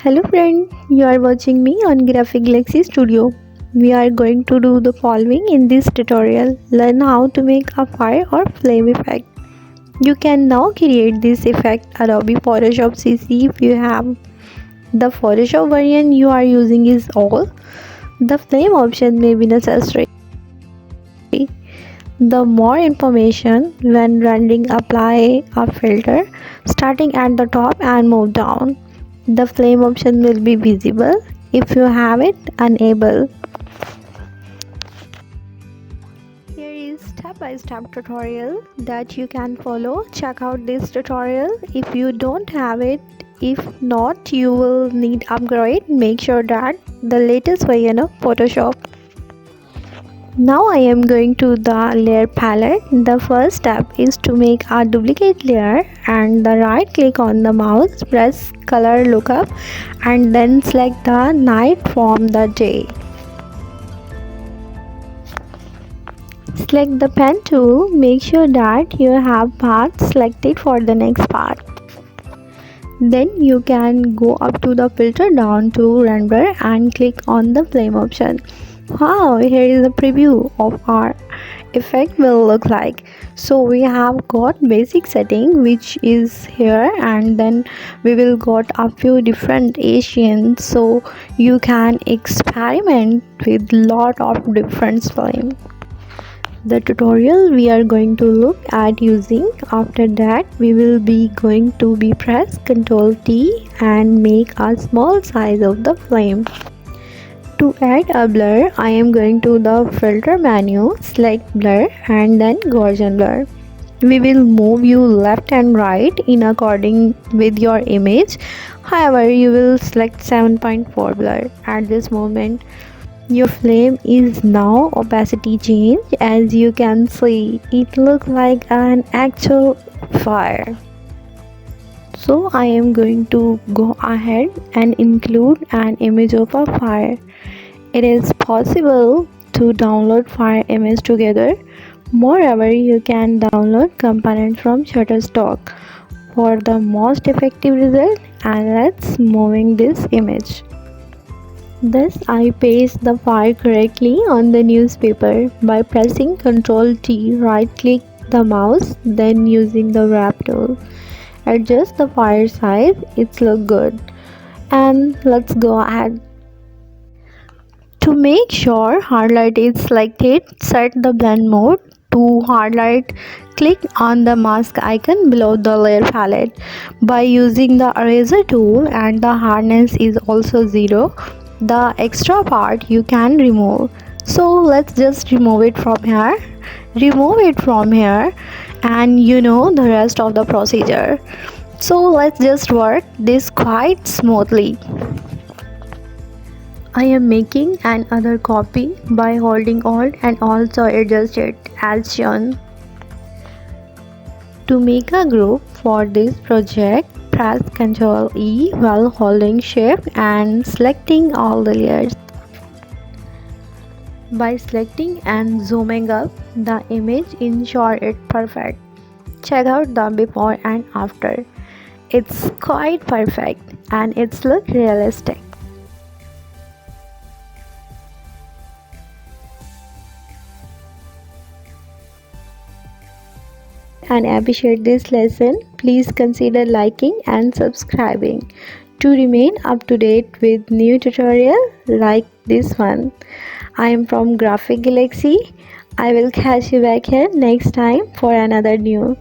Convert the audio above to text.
Hello friend, you are watching me on Graphic Galaxy Studio. We are going to do the following in this tutorial. Learn how to make a fire or flame effect. You can now create this effect Adobe Photoshop CC if you have. The Photoshop variant you are using is all. The flame option may be necessary. The more information when rendering, apply a filter starting at the top and move down. The flame option will be visible. If you have it, enable. Here is step-by-step tutorial that you can follow. Check out this tutorial if you don't have it. If not, you will need upgrade. Make sure that the latest version of Photoshop. Now I am going to the layer palette. The first step is to make a duplicate layer and the right click on the mouse, press color lookup and then select the night from the day. Select the pen tool, make sure that you have path selected for the next part. Then you can go up to the filter down to render and click on the flame option. Wow, here is a preview of our effect will look like. So we have got basic setting which is here, and then we will got a few different Asians, so you can experiment with lot of different flame. The tutorial we are going to look at using. After that we will be going to press Ctrl T and make a small size of the flame. To add a blur, I am going to the filter menu, select blur and then Gaussian blur. We will move you left and right in according with your image. However, you will select 7.4 blur. At this moment, your flame is now opacity change. As you can see, it looks like an actual fire. So I am going to go ahead and include an image of a fire. It is possible to download fire image together. Moreover, you can download components from Shutterstock for the most effective result. And let's moving this image. Thus, I paste the fire correctly on the newspaper by pressing Ctrl T, right click the mouse, then using the wrap tool. Adjust the fire size, it's look good. And let's go ahead. To make sure hard light is selected, set the blend mode to hard light. Click on the mask icon below the layer palette. By using the eraser tool and the hardness is also 0, the extra part you can remove. So let's just remove it from here. Remove it from here and you know the rest of the procedure. So let's just work this quite smoothly. I am making another copy by holding Alt and also adjust it as shown. To make a group for this project, press Ctrl E while holding Shift and selecting all the layers. By selecting and zooming up the image, ensure it perfect. Check out the before and after. It's quite perfect and it's look realistic. And appreciate this lesson, please consider liking and subscribing to remain up to date with new tutorial like this one. I am from Graphic Galaxy. I will catch you back here next time for another new